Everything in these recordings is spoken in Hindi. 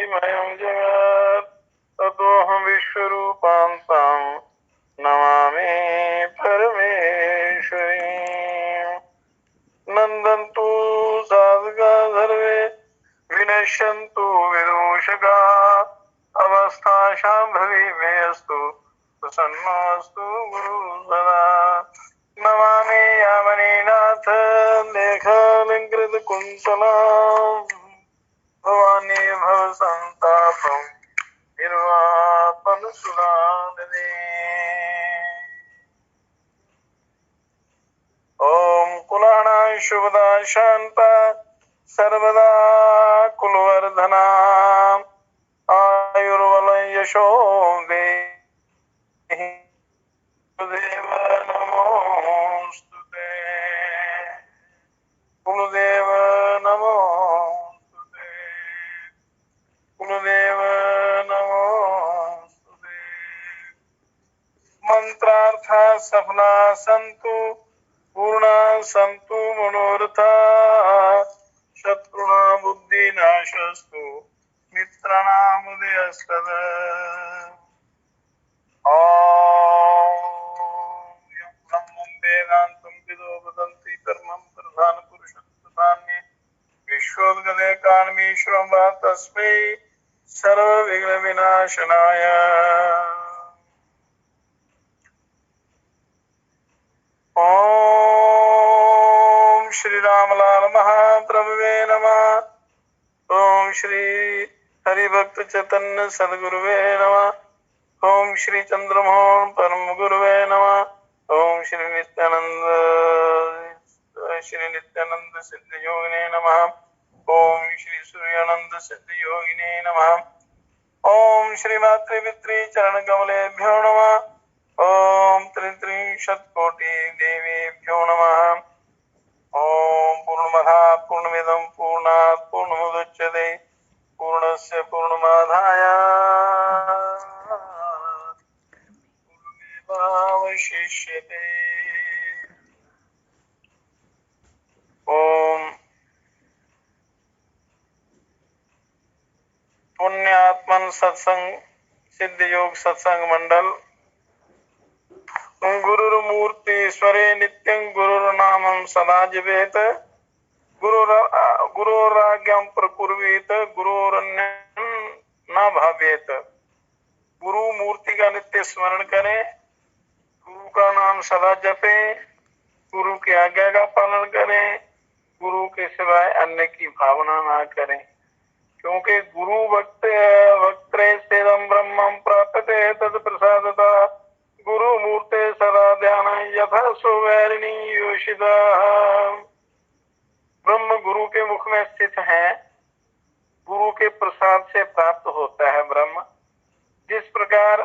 ज्योतिर्मयं जगत् ततोऽहं विश्वरूपान्तं नमामि परमेश्वरीं। नन्दन्तु साधका सर्वे विनश्यन्तु विदूषका अवस्थाशां भविमेऽस्तु प्रसन्नोऽस्तु गुरु सदा। नमामि यामिनीनाथ लेखालङ्कृतकुन्तलाम् भवानी भवसन्तापं निर्वापनसुधानिधे। ॐ कुलाना शुभदा शान्ता सर्वदा कुलवर्धना आयुर्बलं यशो देहि कुलदेव नमोस्तुते। कुलदेव नमोस्तुते। कुलदेव नमोस्तुते। मंत्रार्था सफला सन्तु पूर्णा सन्तु मनोरथा शत्रुणा बुद्धिनाशस्तु मित्राणामुदयस्तद। ब्रह्मं वेदान्तं विदो वदन्ति कर्मं प्रधानपुरुषस्तथान्ये विश्वोद्गते कालमीश्वरं वा तस्मै सर्वविघ्नविनाशनाय ओम श्री रामलाल महाप्रभुवे नमः। ओम श्री हरिभक्त चैतन्य सद्गुरुवे नमः। ओम श्री चंद्रमोहन परम गुरुवे नमः। ओम श्री नित्यानंद सिद्ध योगिने नमः। ओम श्री सूर्यानंद सिद्ध योगिने नमः। ओम श्री मातृपितृ चरण कमलेभ्यो नमः। ओम त्रिशतकोटि देवेभ्यो नमः। ओम पूर्णमदः पूर्णमिदं पूर्णात् पूर्णमुदच्यते पूर्णस्य पूर्णमादाय पूर्णमेवावशिष्यते। ओम पुण्यात्मन सत्संग सिद्ध योग सत्संग मंडल गुरुर्मूर्ति ईश्वरे नित्यं गुरुर्नामं सदा जपेत गुरुराज्ञां प्रकुर्वीत गुरुरन्यं न भावेत। गुरु मूर्ति का नित्य स्मरण करें, गुरु का नाम सदा जपें, गुरु की आज्ञा का पालन करें, गुरु के सिवाय अन्य की भावना ना करें। क्योंकि गुरु वक्त्रे स्थितं ब्रह्मं प्राप्यते तत् प्रसादतः गुरु मूर्ते सदा ध्यान यथा सुवैरिणी योषिता। ब्रह्म गुरु के मुख में स्थित है, गुरु के प्रसाद से प्राप्त होता है ब्रह्म। जिस प्रकार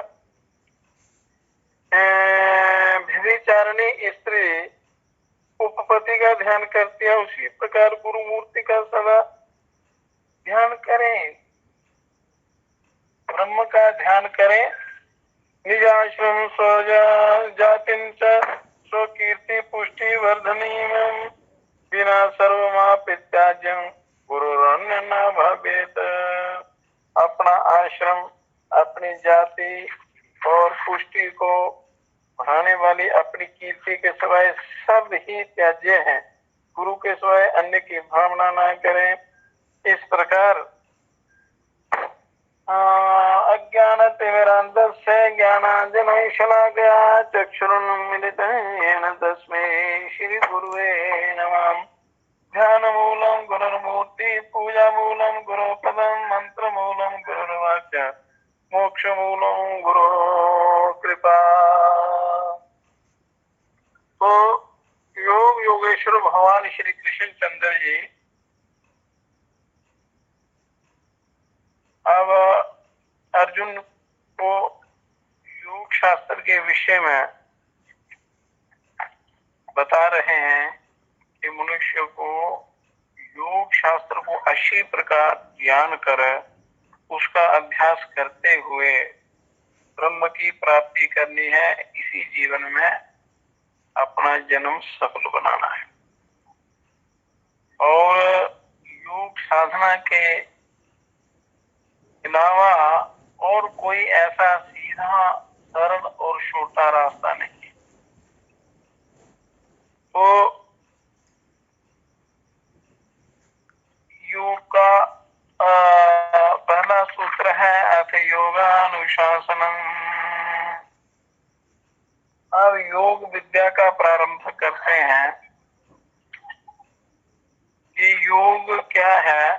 व्यभिचारिणी स्त्री उपपति का ध्यान करती है, उसी प्रकार गुरु मूर्ति का सदा ध्यान करें, ब्रह्म का ध्यान करें। निजाश्रम स्वजातिं च स्वकीर्ति पुष्टि वर्धनीयं विना सर्वमापित्याज्यं गुरुरन्य न भवेत्। अपना आश्रम, अपनी जाति और पुष्टि को बढ़ाने वाली अपनी कीर्ति के सिवाय सब ही त्याज्य हैं। गुरु के सिवाय अन्य की भावना न करें। इस प्रकार अज्ञानतिमिरान्धस्य ज्ञानाञ्जनशलाकया चक्षुरुन्मीलितं येन तस्मै श्रीगुरुवे नमः। ध्यानमूलं गुरुर्मूर्ति पूजामूलं गुरुपदं मन्त्रमूलं गुरुर्वाक्य मोक्षमूलं गुरो कृपा। तो योग योगेश्वर भगवान श्री कृष्ण चंद्र जी अब अर्जुन को योग शास्त्र के विषय में बता रहे हैं कि मनुष्य को योग शास्त्र को अच्छी प्रकार ज्ञान कर उसका अभ्यास करते हुए ब्रह्म की प्राप्ति करनी है। इसी जीवन में अपना जन्म सफल बनाना है। और योग साधना के अलावा और कोई ऐसा सीधा सरल और छोटा रास्ता नहीं है। तो योग का पहला सूत्र है अथ योगानुशासनम। अब योग विद्या का प्रारंभ करते हैं कि योग क्या है।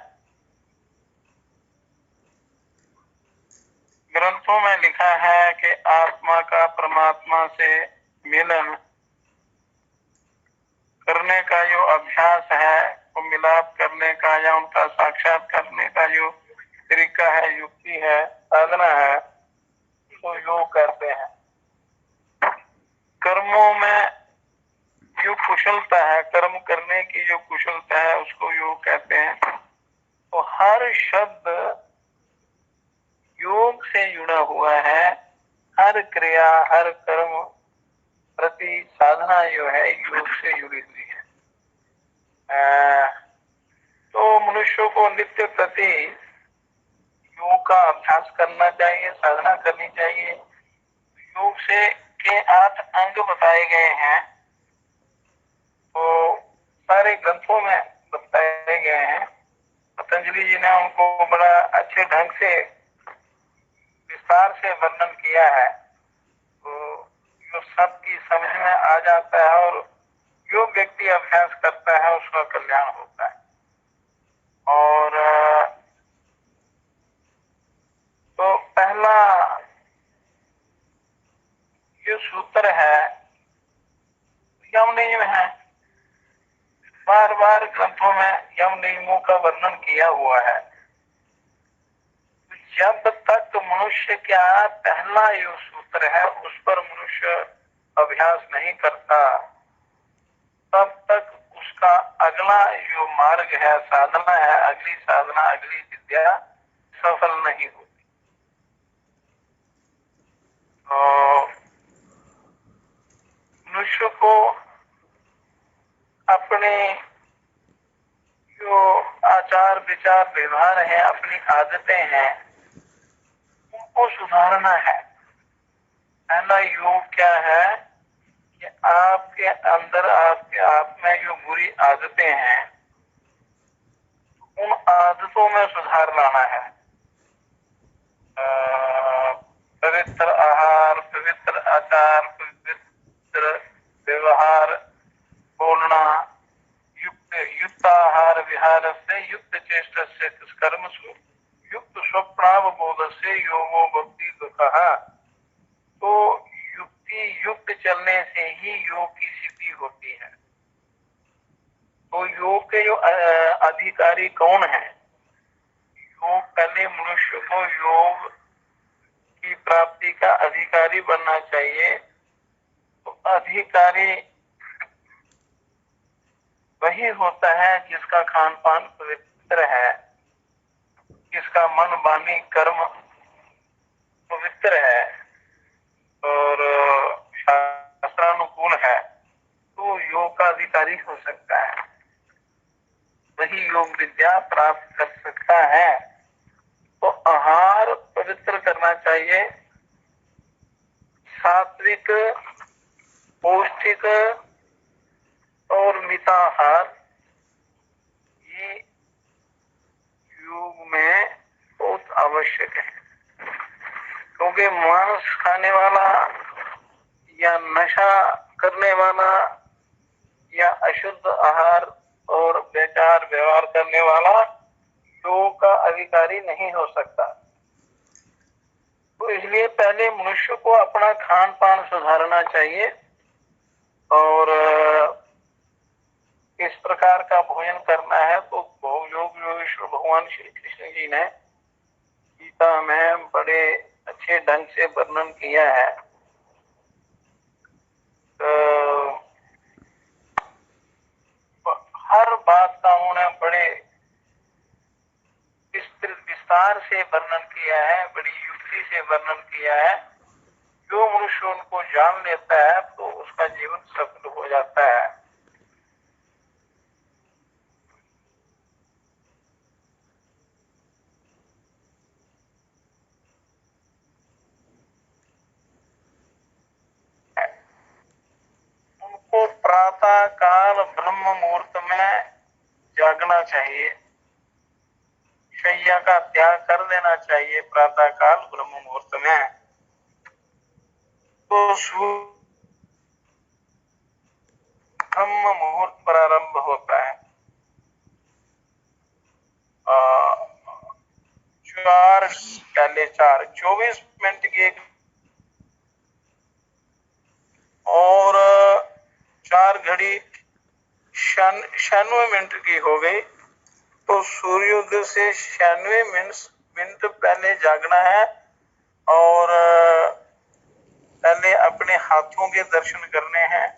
ग्रंथों में लिखा है कि आत्मा का परमात्मा से मिलन करने का जो अभ्यास है, वो मिलाप करने का या उनका साक्षात करने का जो तरीका है, युक्ति है, साधना है, तो योग करते हैं। कर्मों में जो कुशलता है, कर्म करने की जो कुशलता है, उसको योग कहते हैं। तो हर शब्द योग से जुड़ा हुआ है। हर क्रिया, हर कर्म प्रति साधना जो है योग से जुड़ी हुई है। तो मनुष्य को नित्य प्रति योग का अभ्यास करना चाहिए, साधना करनी चाहिए। योग से के 8 अंग बताए गए हैं, तो सारे ग्रंथों में बताए गए हैं। पतंजलि जी ने उनको बड़ा अच्छे ढंग से विस्तार से वर्णन किया है, तो जो सबकी समझ में आ जाता है और जो व्यक्ति अभ्यास करता है उसका कल्याण होता है। और तो पहला जो सूत्र है यम नियम है। बार बार ग्रंथों में यम नियमों का वर्णन किया हुआ है। जब तक मनुष्य का पहला जो सूत्र है उस पर मनुष्य अभ्यास नहीं करता, तब तक उसका अगला जो मार्ग है, साधना है, अगली साधना, अगली विद्या सफल नहीं होती। तो मनुष्य को अपने जो आचार विचार व्यवहार है, अपनी आदतें हैं, उनको सुधारना है। पहला योग क्या है कि आपके अंदर, आपके आप में जो बुरी आदतें हैं, उन आदतों में सुधार लाना है। पवित्र आहार, पवित्र आचार, पवित्र व्यवहार, बोलना, युक्त आहार विहार से युक्त चेष्ट से कर्म युक्त स्वप्नावबोध से योगो भक्ति कहा। तो युक्ति युक्त चलने से ही योग की सिद्धि होती है। तो योग के जो अधिकारी कौन है? योग पहले मनुष्य को योग की प्राप्ति का अधिकारी बनना चाहिए। तो अधिकारी वही होता है जिसका खान पान पवित्र है, जिसका मन वाणी कर्म पवित्र है और शास्त्रानुकूल है, तो योग का अधिकारी हो सकता है, वही योग विद्या प्राप्त कर सकता है। तो आहार पवित्र करना चाहिए, सात्विक, पौष्टिक और मिताहार, ये योग में बहुत आवश्यक है। क्योंकि मांस खाने वाला या नशा करने वाला या अशुद्ध आहार और बेकार व्यवहार करने वाला योग का अधिकारी नहीं हो सकता। तो इसलिए पहले मनुष्य को अपना खान पान सुधारना चाहिए और किस प्रकार का भोजन करना है। तो योग योगेश्वर भगवान श्री कृष्ण जी ने गीता में बड़े अच्छे ढंग से वर्णन किया है। तो हर बात का उन्होंने बड़े विस्तार से वर्णन किया है, बड़ी युक्ति से वर्णन किया है। जो मनुष्य उनको जान लेता है तो उसका जीवन सफल हो जाता है। प्रातः काल ब्रह्म मुहूर्त में जागना चाहिए, शैया का त्याग कर देना चाहिए प्रातः काल ब्रह्म मुहूर्त में। तो ब्रह्म मुहूर्त प्रारंभ होता है 24 की एक और 4 96 की हो गई। तो सूर्योदय से 96 मिनट पहले जागना है और पहले अपने हाथों के दर्शन करने हैं।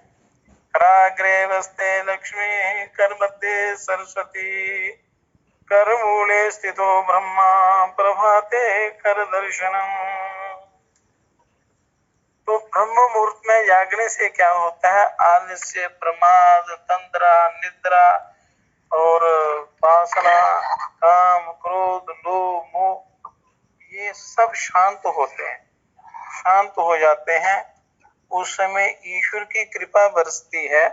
कराग्रे वस्ते लक्ष्मी, कर मध्य सरस्वती, कर मूले स्थितो ब्रह्मा, प्रभाते कर दर्शनम। तो ब्रह्म मुहूर्त में जागने से क्या होता है? आलस्य, प्रमाद, तंद्रा, निद्रा और वासना, काम, क्रोध, लोभ, मोह, ये सब शांत होते हैं, शांत हो जाते हैं। उस समय ईश्वर की कृपा बरसती है।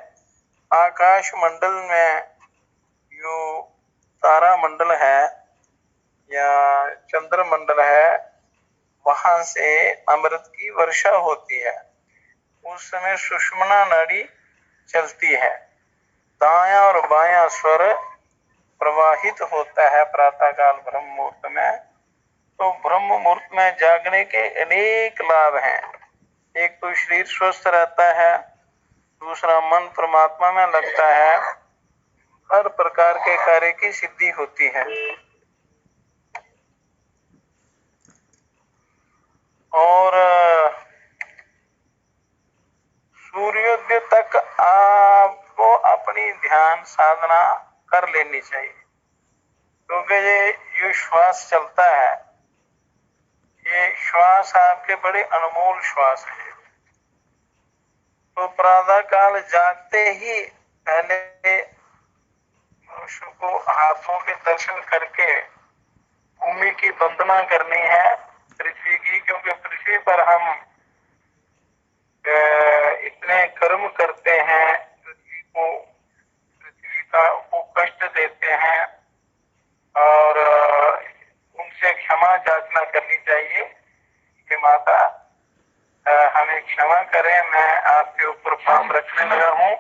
आकाश मंडल में जो तारा मंडल है या चंद्र मंडल है, वहां से अमृत की वर्षा होती है। उस समय सुषुम्ना नाड़ी चलती है, दायां और बायां स्वर प्रवाहित होता है प्रातःकाल ब्रह्म मुहूर्त में। तो ब्रह्म मुहूर्त में जागने के अनेक लाभ हैं। एक तो शरीर स्वस्थ रहता है, दूसरा मन परमात्मा में लगता है, हर प्रकार के कार्य की सिद्धि होती है। और सूर्योदय तक आपको अपनी ध्यान साधना कर लेनी चाहिए, क्योंकि ये श्वास चलता है, ये श्वास आपके बड़े अनमोल श्वास है। तो प्रातः काल जागते ही पहले मनुष्य को हाथों के दर्शन करके भूमि की वंदना करनी है, पृथ्वी की, क्योंकि पृथ्वी पर हम इतने कर्म करते हैं, पृथ्वी का को कष्ट देते हैं और उनसे क्षमा याचना करनी चाहिए कि माता हमें क्षमा करें, मैं आपके ऊपर पाप रखने लगा हूँ,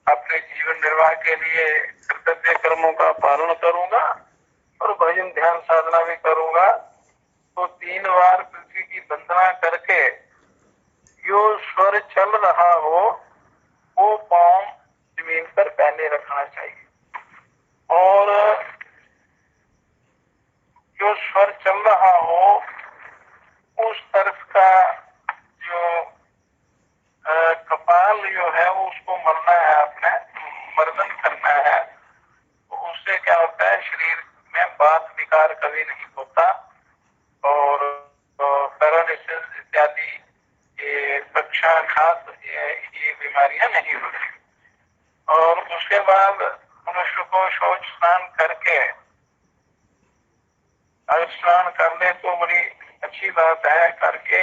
अपने जीवन निर्वाह के लिए कर्तव्य कर्मों का पालन करूंगा और भजन ध्यान साधना भी करूंगा। तो 3 बार पृथ्वी की वंदना करके जो स्वर चल रहा हो वो पांव जमीन पर पहले रखना चाहिए, और जो स्वर चल रहा हो उस तरफ का जो कपाल जो है वो उसको मलना है, अपने मर्दन करना है। तो उससे क्या होता है? शरीर में वात विकार कभी नहीं होता और पैरालिसिस इत्यादि ये पक्षाघात ये बीमारियां नहीं होती। और उसके बाद मनुष्य को शौच स्नान करके, अगर स्नान कर ले तो बड़ी अच्छी बात है, करके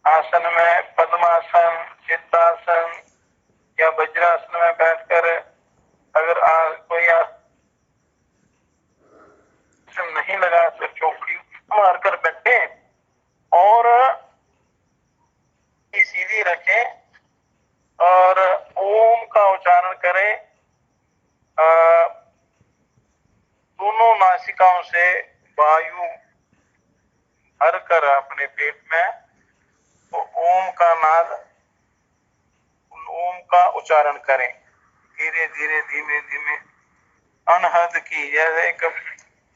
आसन में पद्मासन, सिद्धासन या वज्रासन में बैठकर, अगर कोई आसन नहीं लगा तो चौकड़ी मारकर बैठे और सीधी रखें और ओम का उच्चारण करें। दोनों नासिकाओं से वायु भर कर अपने पेट में तो ओम का नाद, ओम का उच्चारण करें, धीरे धीरे धीमे धीमे अनहद की। जैसे एक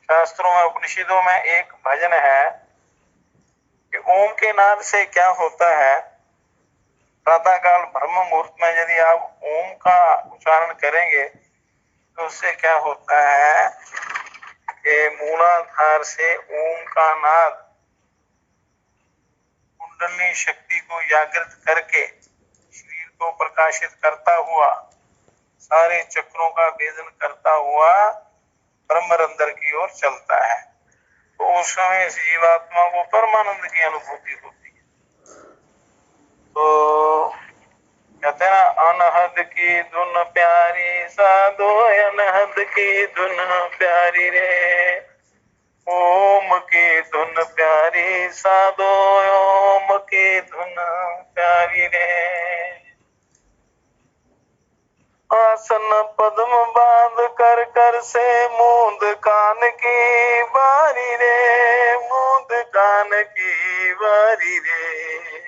शास्त्रों में उपनिषदों में एक भजन है कि ओम के नाद से क्या होता है? प्रातःकाल ब्रह्म मुहूर्त में यदि आप ओम का उच्चारण करेंगे तो उससे क्या होता है कि मूलाधार से ओम का नाद कुंडलिनी शक्ति को जागृत करके शरीर को प्रकाशित करता हुआ, सारे चक्रों का भेदन करता हुआ ब्रह्मरंध्र की ओर चलता है। तो उस समय जीवात्मा को परमानंद की अनुभूति होती है। तो कहते हैं ना, अनहद की धुन प्यारी साधो, अनहद की धुन प्यारी रे, ओम की धुन प्यारी साधो, ओम की धुन प्यारी रे। आसन पद्म बांध कर कर से मूंद कान की बारी रे, मूंद कान की बारी रे।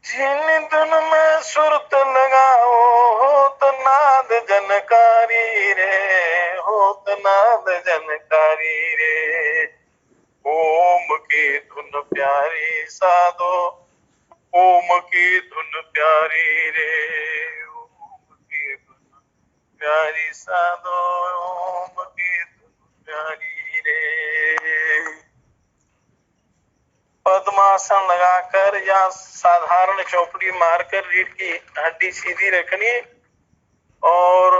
जिन धुन में सुरत लगाओ होत नाद जनकारी रे, होत नाद जनकारी रे। ओम की धुन प्यारी साधो, ओम की धुन प्यारी रे, ओम की धुन प्यारी साधो, ओम की धुन प्यारी रे। पद्मासन लगाकर या साधारण चौपड़ी मारकर रीढ़ की हड्डी सीधी रखनी और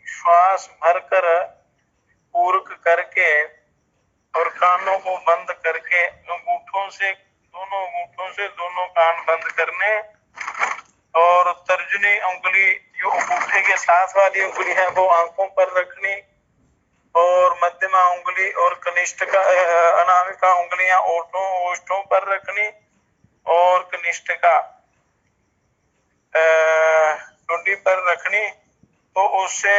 श्वास भरकर पूरक करके और कानों को बंद करके अंगूठों से दोनों कान बंद करने और तर्जनी उंगली जो अंगूठे के साथ वाली उंगली है वो आंखों पर रखनी और मध्यमा उंगली और कनिष्ठ का अनामिका उंगलियां ओष्ठों पर रखनी और कनिष्ठ का ठुड्डी पर रखनी। तो उससे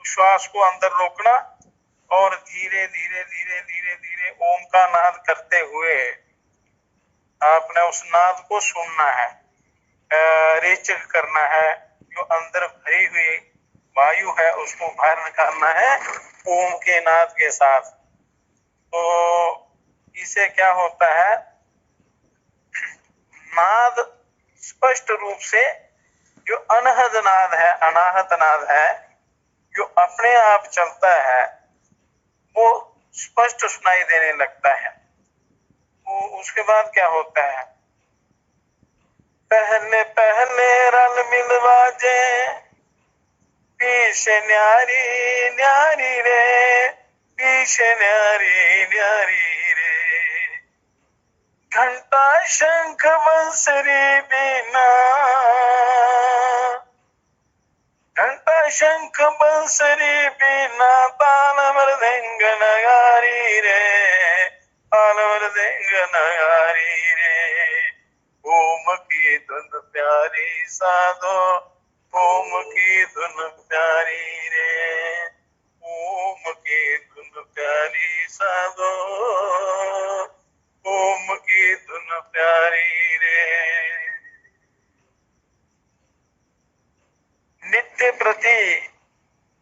श्वास को अंदर रोकना और धीरे धीरे धीरे धीरे धीरे ओम का नाद करते हुए आपने उस नाद को सुनना है, रेचक करना है। जो अंदर भरी हुई वायु है उसको बाहर निकालना है ओम के नाद के साथ। तो इससे क्या होता है, नाद स्पष्ट रूप से जो अनहद नाद है, अनाहत नाद है, जो अपने आप चलता है वो स्पष्ट सुनाई देने लगता है। तो उसके बाद क्या होता है, पहले पहले रल मिल बाजे पीछे न्यारी न्यारी रे, पीछे न्यारी न्यारी रे। घंटा शंख बंसरी बिना, घंटा शंख बंसरी बिना ताल मृदंग नगारी रे, ताल मृदंग नगारी रे। ओम की धुन प्यारी साधो, ओम की धुन प्यारी रे, ओम की धुन प्यारी साधो, ओम की धुन प्यारी रे। नित्य प्रति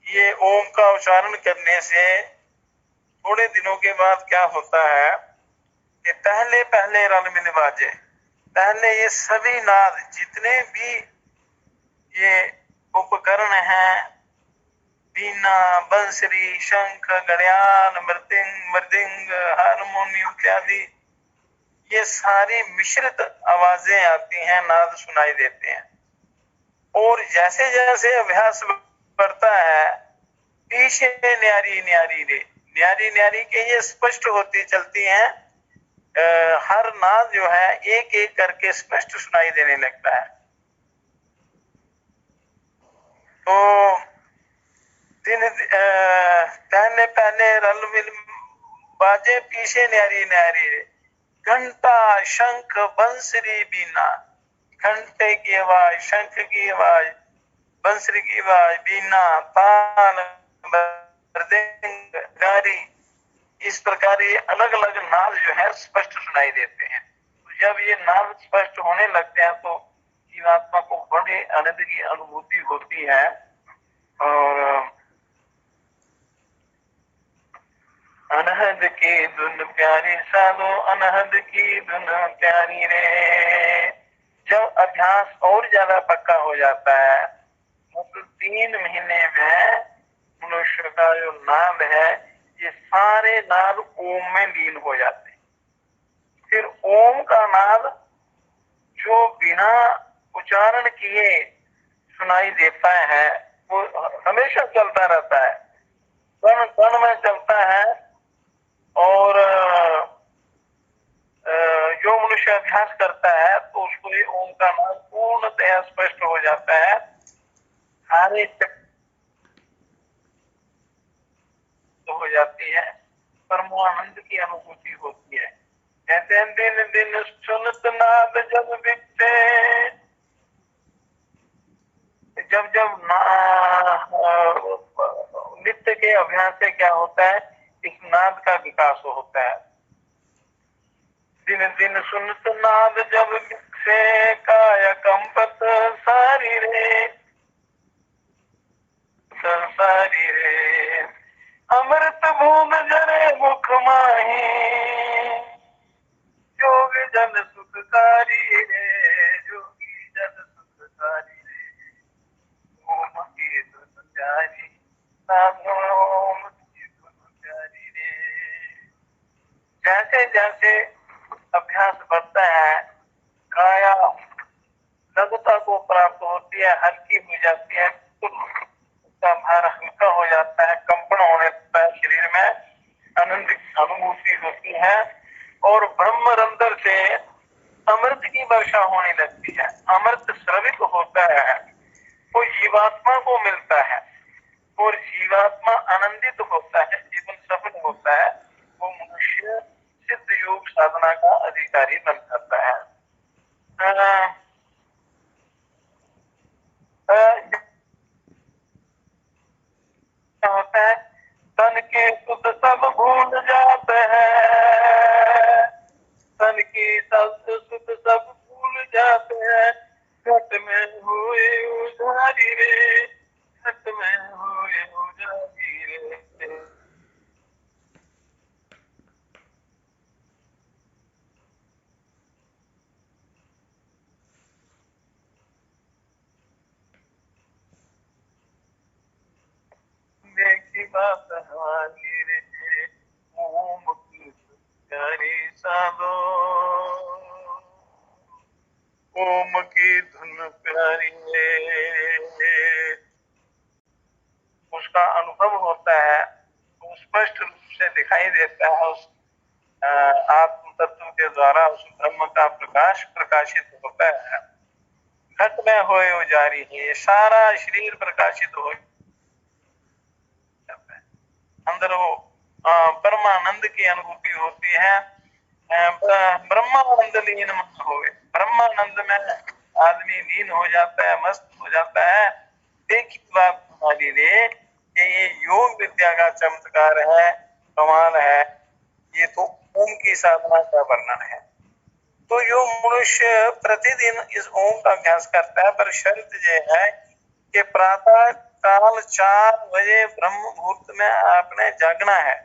ये ओम का उच्चारण करने से थोड़े दिनों के बाद क्या होता है कि पहले पहले रल मिल बाजे, पहले ये सभी नाद जितने भी ये उपकरण हैं, बीना, बंसरी, शंख, घड़ियाल, मृदंग, हारमोनियम इत्यादि, ये सारी मिश्रित आवाजें आती हैं, नाद सुनाई देते हैं। और जैसे जैसे अभ्यास बढ़ता है पीछे न्यारी न्यारी रे, न्यारी न्यारी के ये स्पष्ट होती चलती हैं। हर नाद जो है एक एक करके स्पष्ट सुनाई देने लगता है। तो पहले पहले रल मिल बाजे पीछे न्यारी न्यारी रे, घंटा शंख बंसरी बीना, घंटे की आवाज, शंख की आवाज, बंसरी की आवाज, बीना, ताल, मृदंग, गारी, इस प्रकार ये अलग अलग नाद जो है स्पष्ट सुनाई देते हैं। तो जब ये नाद स्पष्ट होने लगते हैं तो जीवात्मा को बड़े आनंद की अनुभूति होती है। और अनहद की धुन प्यारी साधो, अनहद की धुन प्यारी रे। जब अभ्यास और ज्यादा पक्का हो जाता है तो 3 महीने में मनुष्य का जो नाद है ये सारे नाद ओम में लीन हो जाते हैं। फिर ओम का नाद जो बिना उच्चारण किए सुनाई देता है वो हमेशा चलता रहता है, कण कण में चलता है। और जो मनुष्य अभ्यास करता है तो उसको ये ओम का मार्ग पूर्णतः स्पष्ट हो जाता है, सारे हो जाती है, परमानंद की अनुभूति होती है। कहते हैं दिन दिन सुनत नाद जब बिकते, जब जब नित्य के अभ्यास से क्या होता है, इस नाद का विकास होता है। दिन दिन सुनत नाद जब बिकसे, काया कंपत सारी रे, सारी रे, अमृत बूंद जरे मुख माही, जोग जन सुखकारी रे, जोगी जन सुखकारी रे, ओम की धुन प्यारी, साधो ओम की धुन प्यारी रे। जैसे जैसे अभ्यास बढ़ता है, काया लघुता को प्राप्त होती है, हल्की हो जाती है, तो उसका भार हल्का हो जाता है, कंपन होने लगता है शरीर में, आनंद की अनुभूति होती है, और ब्रह्मरंध्र से अमृत की वर्षा होने लगती है, अमृत स्रवित होता है, वो जीवात्मा को मिलता है, और जीवात्मा आनंदित होता है, जीवन सफल होता है, वो मनुष्य सिद्ध योग साधना का अधिकारी बन जाता है। क्या होता है, तन के सुध सब भूल जाते हैं, तन की सुध सब भूल जाते हैं, घट में हुए उजारी रे, घट में हुए उजारी रे। देखी बात हमारी रे, ओम की प्यारी साधो, ओम की धुन प्यारी रे, उसका अनुभव होता है, वो स्पष्ट रूप से दिखाई देता है, उस आत्म तत्व के द्वारा उस ब्रह्म का प्रकाश प्रकाशित होता है। घट में होए उजारी है, सारा शरीर प्रकाशित हो जाता है, अंदर वो परमानंद की अनुभूति होती है। ब्रह्मानंद लीन मन होवे, ब्रह्मानंद में आदमी लीन हो जाता है, मस्त हो जाता है। देखी बात हमारी रे, ये योग विद्या का चमत्कार है, कमाल है, ये तो ओम की साधना का वर्णन है। तो जो मनुष्य प्रतिदिन इस ओम का अभ्यास करता है, पर शर्त यह है कि प्रातः काल 4 बजे ब्रह्म मुहूर्त में आपने जागना है,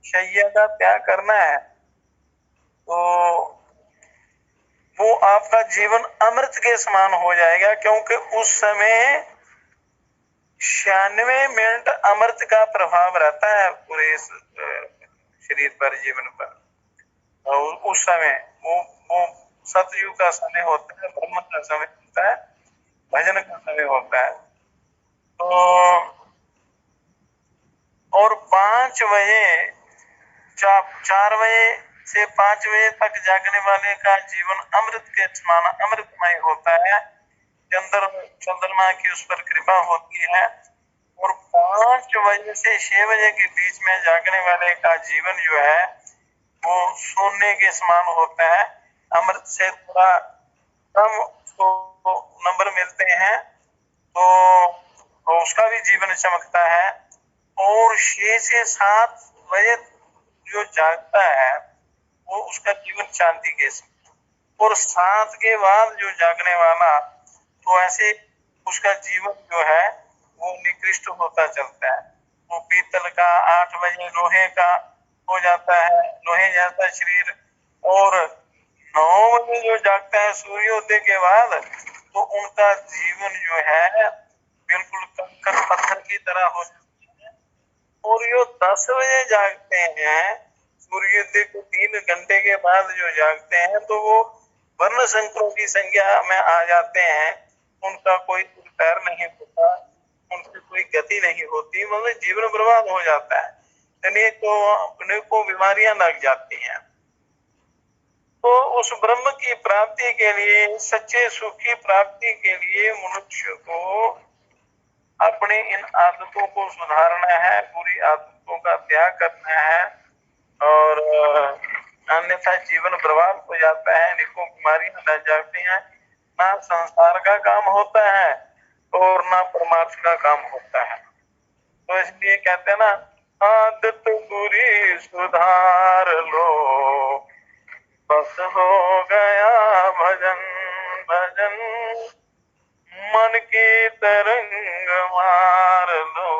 शैया का त्याग करना है, तो वो आपका जीवन अमृत के समान हो जाएगा, क्योंकि उस समय 96 मिनट अमृत का प्रभाव रहता है पूरे शरीर पर, जीवन पर। और उस समय वो सतयुग का समय होता है, ब्रह्म का समय होता है, भजन का समय होता है। तो और 5 बजे 4 बजे से 5 बजे तक जागने वाले का जीवन अमृत के समान अमृतमय होता है, चंद्रमा की उस पर कृपा होती है। और 5 बजे से 6 बजे के बीच में जागने वाले का जीवन जो है वो सोने के समान होता है, अमृत से थोड़ा कम तो नंबर मिलते हैं, तो उसका भी जीवन चमकता है। और 6 से 7 बजे जो जागता है वो उसका जीवन चांदी के समान, और 7 के बाद जो जागने वाला, तो ऐसे उसका जीवन जो है वो निकृष्ट होता चलता है। वो पीतल का, 8 बजे लोहे का हो जाता है, लोहे जैसा शरीर। और 9 बजे जो जागता है सूर्योदय के बाद, तो उनका जीवन जो है बिल्कुल कंकड़ पत्थर की तरह हो जाता है। और जो 10 बजे जागते हैं, सूर्योदय को 3 घंटे के बाद जो जागते हैं, तो वो वर्ण संकरों की संख्या में आ जाते हैं, उनका कोई पैर नहीं होता, उनकी कोई गति नहीं होती, मतलब जीवन बर्बाद हो जाता है, अनेकों बीमारियां लग जाती हैं। तो उस उस ब्रह्म की प्राप्ति के लिए, सच्चे सुख की प्राप्ति के लिए मनुष्य को अपनी इन आदतों को सुधारना है, बुरी आदतों का त्याग करना है, और अन्यथा जीवन बर्बाद हो जाता है, अनेकों बीमारियां लग जाती हैं। ना संसार का काम होता है और ना परमार्थ का काम होता है। तो इसलिए कहते हैं ना, आदत बुरी सुधार लो, बस हो गया भजन भजन, मन की तरंग मार लो,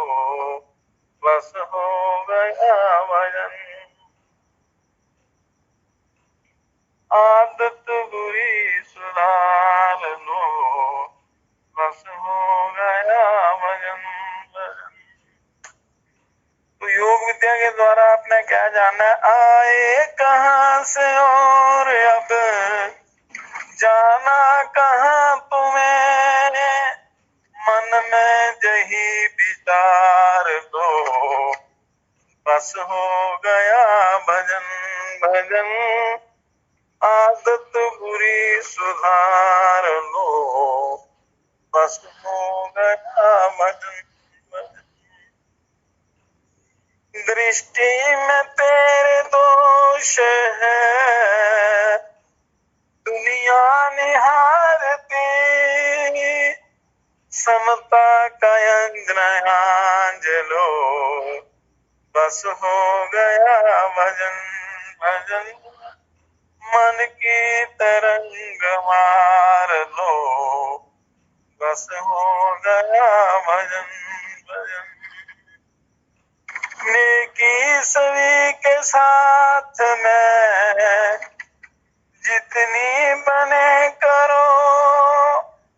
बस हो गया भजन। आदत बुरी सुधार लो, बस हो गया भजन भजन। तो योग विद्या के द्वारा आपने क्या जाना, आए कहाँ से और अब जाना कहाँ तुम्हें, मन में यही विचार दो, बस हो गया भजन भजन। आदत बुरी सुधार लो, बस हो गया भजन भजन। दृष्टि में तेरे दोष है, दुनिया निहारती, समता का अंजन लो, बस हो गया भजन भजन। मन की तरंग मार लो, बस हो गया भजन भजन। नेकी सभी के साथ में जितनी बने करो,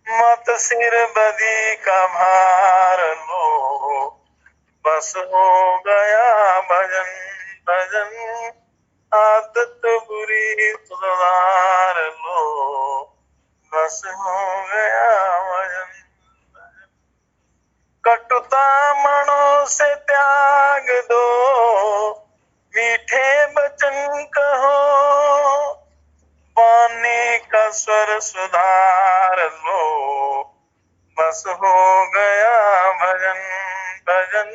मत सिर बदी का भार लो, बस हो गया भजन भजन। आदत बुरी सुधार लो, बस हो गया भजन भजन। कटुता मनो से त्याग दो, मीठे वचन कहो, वाणी का स्वर सुधार लो, बस हो गया भजन भजन।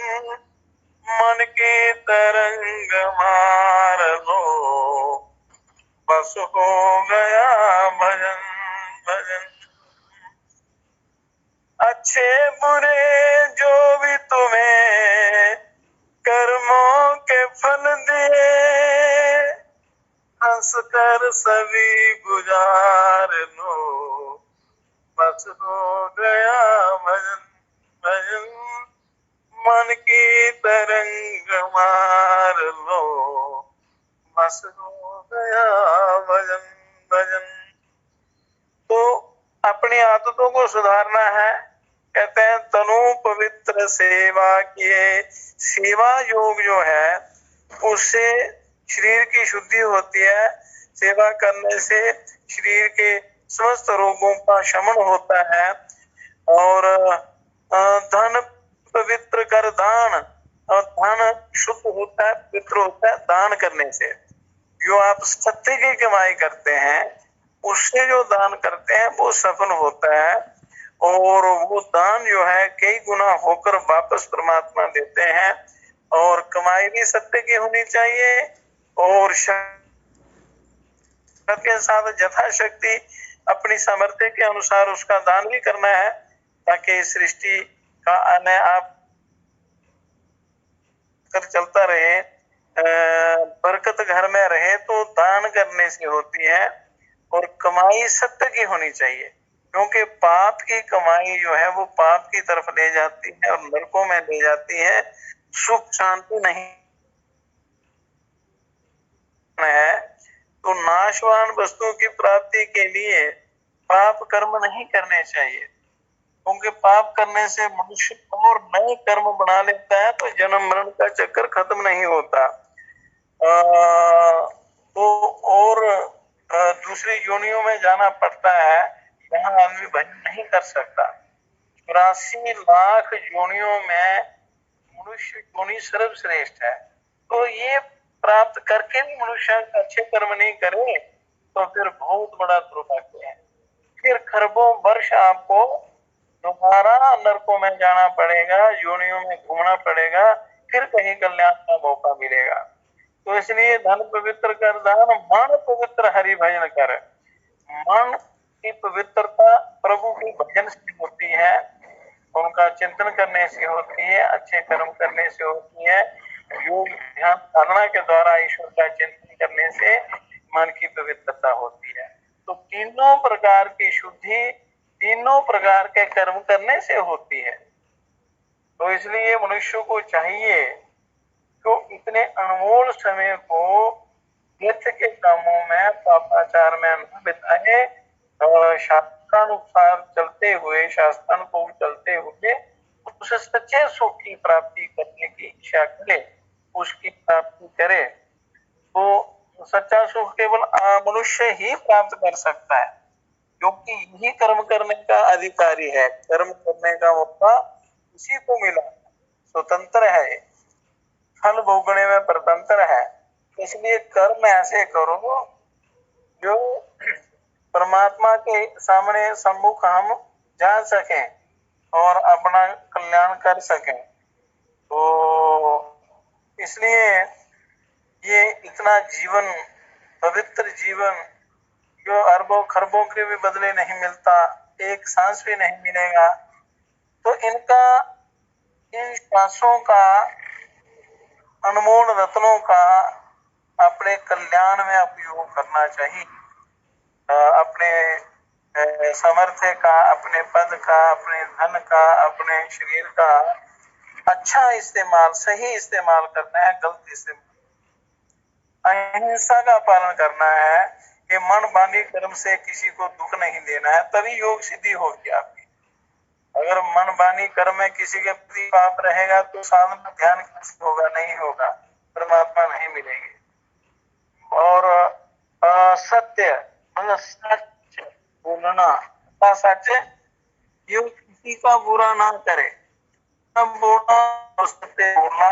मन की तरंग मार लो, बस हो गया भजन भजन। अच्छे बुरे जो भी तुम्हें कर्मों के फल दिए, हंस कर सभी गुजार लो, बस हो गया भजन भजन। मन की तरंग मार लो, बस हो गया भजन भजन। तो अपनी आदतों को सुधारना है। कहते हैं तनु पवित्र सेवा किए, सेवा योग जो है उससे शरीर की शुद्धि होती है। सेवा करने से शरीर के समस्त रोगों का शमन होता है। और धन पवित्र कर दान, और धन शुद्ध होता है, पवित्र होता है दान करने से। जो आप सत्य की कमाई करते हैं उससे जो दान करते हैं वो सफल होता है, और वो दान जो है कई गुना होकर वापस परमात्मा देते हैं। और कमाई भी सत्य की होनी चाहिए, और के साथ यथाशक्ति अपनी सामर्थ्य के अनुसार उसका दान भी करना है, ताकि सृष्टि का अन्य आप कर चलता रहे, बरकत घर में रहे। तो दान करने से होती है। और कमाई सत्य की होनी चाहिए, क्योंकि पाप की कमाई जो है वो पाप की तरफ ले जाती है और नरकों में ले जाती है, सुख शांति नहीं है। तो नाशवान वस्तुओं की प्राप्ति के लिए पाप कर्म नहीं करने चाहिए, क्योंकि पाप करने से मनुष्य और नए कर्म बना लेता है, तो जन्म मरण का चक्कर खत्म नहीं होता। तो और दूसरी योनियों में जाना पड़ता है, यहाँ आदमी भजन नहीं कर सकता। 84 लाख योनियों में मनुष्य योनि सर्वश्रेष्ठ है। तो ये प्राप्त करके भी मनुष्य अच्छे कर्म नहीं करे तो फिर बहुत बड़ा दुर्भाग्य है। फिर खरबों वर्ष आपको दोबारा नरकों में जाना पड़ेगा, योनियों में घूमना पड़ेगा, फिर कहीं कल्याण का मौका मिलेगा। तो इसलिए धन पवित्र कर दान, मन पवित्र हरि भजन कर। मन की पवित्रता प्रभु के भजन से होती है, उनका चिंतन करने से होती है, अच्छे कर्म करने से होती है, योग ध्यान साधना के द्वारा ईश्वर का चिंतन करने से मन की पवित्रता होती है। तो तीनों प्रकार की शुद्धि तीनों प्रकार के कर्म करने से होती है। तो इसलिए मनुष्य को चाहिए तो इतने अनमोल समय को व्यर्थ के कामों में, पापाचार में न बिताए, शास्त्रानुसार चलते हुए, शास्त्रानुकूल चलते हुए उस सच्चे सुख की प्राप्ति करने की इच्छा करे, उसकी प्राप्ति करे। तो सच्चा सुख केवल मनुष्य ही प्राप्त कर सकता है, क्योंकि यही कर्म करने का अधिकारी है। कर्म करने का मौका उसी को मिला, स्वतंत्र है, फल भोगने में स्वतंत्र है। इसलिए कर्म ऐसे करो जो परमात्मा के सामने सम्मुख हम जा सकें और अपना कल्याण कर सकें। तो इसलिए ये इतना जीवन, पवित्र जीवन जो अरबों खरबों के भी बदले नहीं मिलता, एक सांस भी नहीं मिलेगा, तो इन सांसों का, अनमोल रत्नों का अपने कल्याण में उपयोग करना चाहिए। अपने सामर्थ्य का, अपने पद का, अपने धन का, अपने शरीर का अच्छा इस्तेमाल, सही इस्तेमाल करना है, गलत इस्तेमाल। अहिंसा का पालन करना है कि मन वाणी कर्म से किसी को दुख नहीं देना है, तभी योग सिद्धि होगी आपकी। अगर मन वाणी कर्म में किसी के प्रति पाप रहेगा तो साधना ध्यान कैसे होगा? नहीं होगा, परमात्मा नहीं मिलेंगे। और सत्य मतलब सच बोलना, सच, यो किसी का बुरा ना करे, तब बोलना और सत्य बोलना,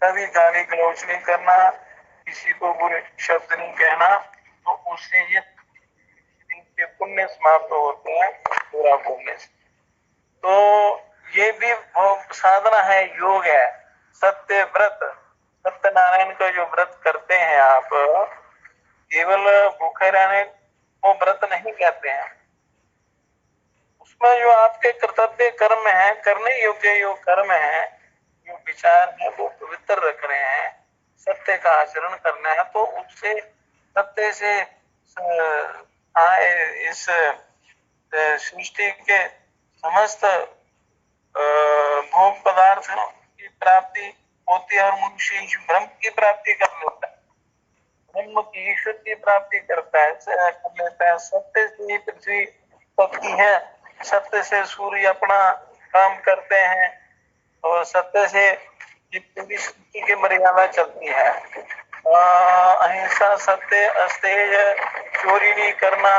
कभी गाली गलौज नहीं करना, किसी को बुरे शब्द नहीं कहना, तो उससे ये पुण्य समाप्त होते हैं बुरा बोलने से। तो ये भी साधना है, योग है। सत्य व्रत, सत्यनारायण का जो व्रत करते हैं आप, केवल भूखे रहने को व्रत नहीं कहते हैं, उसमें जो आपके कर्तव्य कर्म है, करने योग्य जो कर्म है, जो विचार है, वो पवित्र रख रहे हैं, सत्य का आचरण करना है, तो उससे सत्य से आए इस सृष्टि के समस्त भोग पदार्थ की प्राप्ति होती है और मनुष्य ब्रह्म की प्राप्ति कर लेता है, ब्रह्म की ईश्वर की प्राप्ति करता है, कर लेता है। सत्य से ही पृथ्वी पकती है, सत्य से सूर्य अपना काम करते हैं और सत्य से पूरी सृष्टि की मर्यादा चलती है। अहिंसा, सत्य, अस्तेय, चोरी नहीं करना,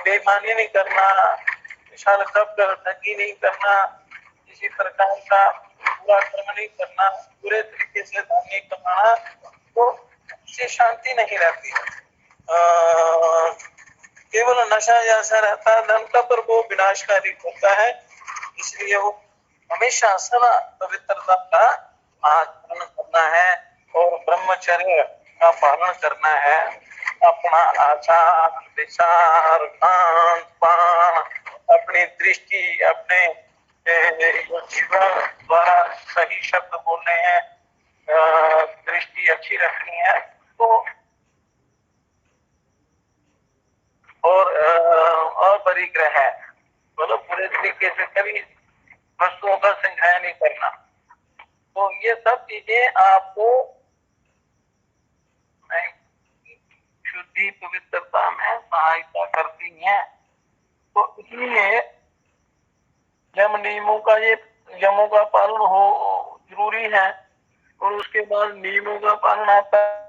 बेईमानी नहीं करना, विशाल कपट, ठगी नहीं करना, किसी प्रकार का बुरा कर्म नहीं करना, बुरे तरीके से धन नहीं कमाना, तो उससे शांति नहीं रहती। केवल नशा जैसा रहता है धन का, पर वो विनाशकारी होता है। इसलिए वो हमेशा सदा पवित्रता का आचरण करना है और ब्रह्मचर्य का पालन करना है। अपना आचार विचार, खान पान, अपनी दृष्टि, अपने जीवन द्वारा सही शब्द बोलने हैं, दृष्टि अच्छी रखनी है, तो और परिग्रह है, मतलब पूरे तरीके से कभी वस्तुओं का संग्रह नहीं करना। तो ये सब चीजें आपको शुद्धि पवित्रता में सहायता करती हैं। तो इसलिए यम नियमों का, ये यमों का पालन हो जरूरी है, और उसके बाद नियमों का पालन आता है।